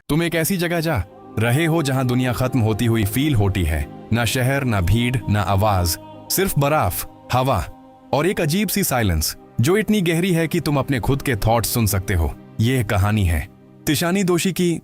तुम एक ऐसी जगह जा रहे हो जहां दुनिया खत्म होती हुई फील होती है। ना शहर, ना भीड़, ना आवाज, सिर्फ बर्फ, हवा और एक अजीब सी साइलेंस जो इतनी गहरी है कि तुम अपने खुद के थॉट्स सुन सकते हो। ये कहानी है तिशानी दोशी की,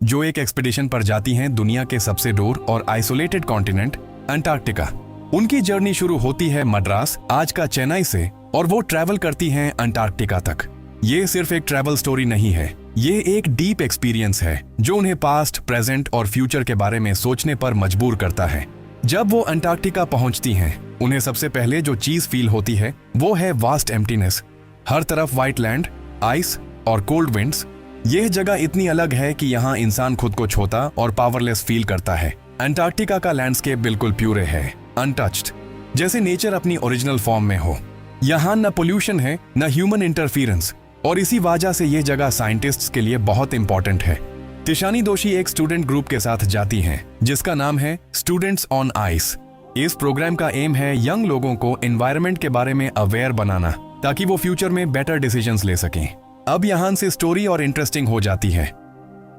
जो एक एक्सपीडिशन पर जाती हैं दुनिया के सबसे दूर और आइसोलेटेड कॉन्टिनेंट अंटार्कटिका। उनकी जर्नी शुरू होती है मद्रास, आज का चेन्नई से, और वो ट्रैवल करती हैं अंटार्कटिका तक। ये सिर्फ एक ट्रैवल स्टोरी नहीं है, ये एक डीप एक्सपीरियंस है जो उन्हें पास्ट, प्रेजेंट और फ्यूचर के बारे में सोचने पर मजबूर करता है। जब वो अंटार्कटिका पहुंचती हैं, उन्हें सबसे पहले जो चीज फील होती है वो है वास्ट एम्प्टीनेस। हर तरफ व्हाइट लैंड, आइस और कोल्ड विंड्स। यह जगह इतनी अलग है कि यहाँ इंसान खुद को छोटा और पावरलेस फील करता है। अंटार्कटिका का लैंडस्केप बिल्कुल प्यूरे है, अनटच्ड, जैसे नेचर अपनी ओरिजिनल फॉर्म में हो। यहाँ न पोल्यूशन है, न ह्यूमन इंटरफियरेंस, और इसी वजह से यह जगह साइंटिस्ट्स के लिए बहुत इंपॉर्टेंट है। तिशानी दोशी एक स्टूडेंट ग्रुप के साथ जाती हैं जिसका नाम है स्टूडेंट्स ऑन आइस। इस प्रोग्राम का एम है यंग लोगों को एनवायरनमेंट के बारे में अवेयर बनाना ताकि वो फ्यूचर में बेटर डिसीजंस ले सकें। अब यहाँ से स्टोरी और इंटरेस्टिंग हो जाती है।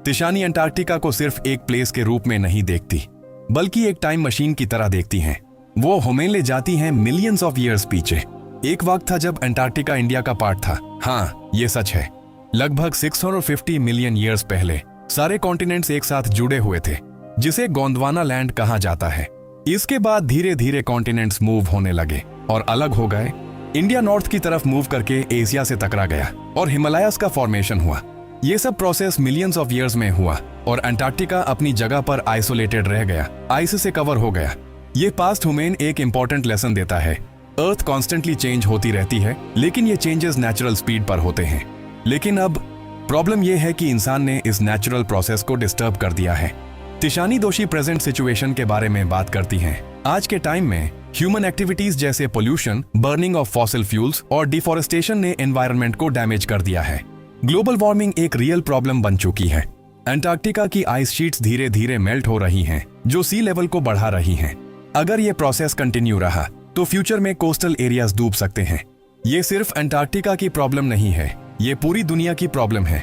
तिशानी अंटार्कटिका को सिर्फ एक प्लेस के रूप में नहीं देखती, बल्कि एक टाइम मशीन की तरह देखती हैं। वो हमें ले जाती हैं मिलियंस ऑफ ईयर्स पीछे। एक वक्त था जब अंटार्कटिका इंडिया का पार्ट था। हाँ, ये सच है। लगभग 650 मिलियन ईयर्स पहले सारे कॉन्टिनेंट्स एक साथ जुड़े हुए थे, जिसे गोंडवाना लैंड कहा जाता है। इसके बाद धीरे धीरे कॉन्टिनेंट्स मूव होने लगे और अलग हो गए। इंडिया नॉर्थ की तरफ मूव करके एशिया से टकरा गया और हिमालयास का फॉर्मेशन हुआ। ये सब प्रोसेस मिलियंस ऑफ ईयर्स में हुआ और अंटार्कटिका अपनी जगह पर आइसोलेटेड रह गया, आइस से कवर हो गया। ये पास्ट ह्यूमन एक इंपॉर्टेंट लेसन देता है। अर्थ कॉन्स्टेंटली चेंज होती रहती है, लेकिन ये चेंजेस नेचुरल स्पीड पर होते हैं। लेकिन अब प्रॉब्लम यह है कि इंसान ने इस नेचुरल प्रोसेस को डिस्टर्ब कर दिया है। तिशानी दोशी प्रेजेंट सिचुएशन के बारे में बात करती हैं। आज के टाइम में ह्यूमन एक्टिविटीज जैसे pollution, burning of fossil fuels और डिफोरेस्टेशन ने एनवायरनमेंट को डैमेज कर दिया है। ग्लोबल वार्मिंग एक रियल प्रॉब्लम बन चुकी है। अंटार्कटिका की आइस शीट्स धीरे धीरे मेल्ट हो रही हैं, जो सी लेवल को बढ़ा रही हैं। अगर ये प्रोसेस कंटिन्यू रहा तो फ्यूचर में कोस्टल एरियाज डूब सकते हैं। ये सिर्फ अंटार्कटिका की प्रॉब्लम नहीं है, ये पूरी दुनिया की प्रॉब्लम है।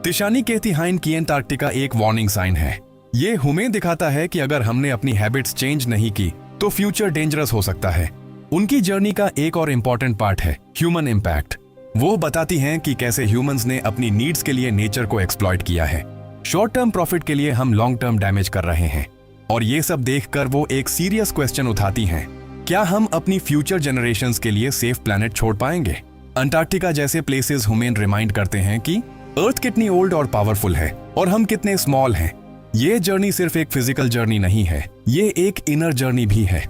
तिशानी कहती हैं कि अंटार्कटिका एक वार्निंग साइन है। ये हमें दिखाता है कि अगर हमने अपनी हैबिट्स चेंज नहीं की तो फ्यूचर डेंजरस हो सकता है। उनकी जर्नी का एक और इम्पोर्टेंट पार्ट है ह्यूमन इम्पैक्ट। वो बताती हैं कि कैसे ह्यूमंस ने अपनी नीड्स के लिए नेचर को एक्सप्लॉइट किया है। शॉर्ट टर्म प्रॉफिट के लिए हम लॉन्ग टर्म डैमेज कर रहे हैं। और ये सब देखकर वो एक सीरियस क्वेश्चन उठाती हैं, क्या हम अपनी फ्यूचर जनरेशंस के लिए सेफ प्लैनेट छोड़ पाएंगे? अंटार्कटिका जैसे प्लेसेस हमें रिमाइंड करते हैं कि अर्थ कितनी ओल्ड और पावरफुल है और हम कितने स्मॉल हैं। ये जर्नी सिर्फ एक फिजिकल जर्नी नहीं है, ये एक इनर जर्नी भी है।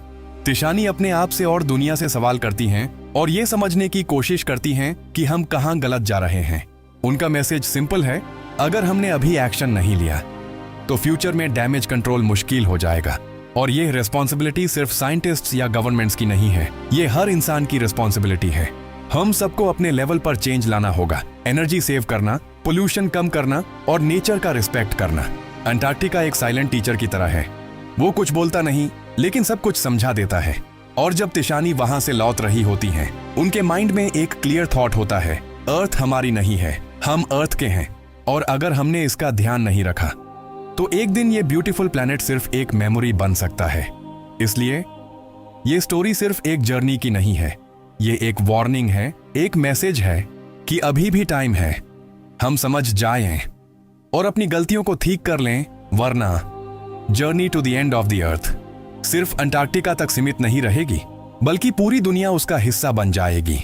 तिशानी अपने आप से और दुनिया से सवाल करती हैं और ये समझने की कोशिश करती हैं कि हम कहाँ गलत जा रहे हैं। उनका मैसेज सिंपल है, अगर हमने अभी एक्शन नहीं लिया तो फ्यूचर में डैमेज कंट्रोल मुश्किल हो जाएगा। और ये रिस्पॉन्सिबिलिटी सिर्फ साइंटिस्ट्स या गवर्नमेंट्स की नहीं है, ये हर इंसान की रिस्पॉन्सिबिलिटी है। हम सबको अपने लेवल पर चेंज लाना होगा। एनर्जी सेव करना, पोल्यूशन कम करना और नेचर का रिस्पेक्ट करना। अंटार्कटिका एक साइलेंट टीचर की तरह है। वो कुछ बोलता नहीं, लेकिन सब कुछ समझा देता है। और जब तिशानी वहां से लौट रही होती हैं, उनके माइंड में एक क्लियर थॉट होता है, अर्थ हमारी नहीं है, हम अर्थ के हैं। और अगर हमने इसका ध्यान नहीं रखा तो एक दिन ये ब्यूटीफुल प्लैनेट सिर्फ एक मेमोरी बन सकता है। इसलिए ये स्टोरी सिर्फ एक जर्नी की नहीं है, ये एक वार्निंग है, एक मैसेज है कि अभी भी टाइम है, हम समझ जाएं और अपनी गलतियों को ठीक कर लें, वरना journey to the end of the earth सिर्फ अंटार्कटिका तक सीमित नहीं रहेगी, बल्कि पूरी दुनिया उसका हिस्सा बन जाएगी।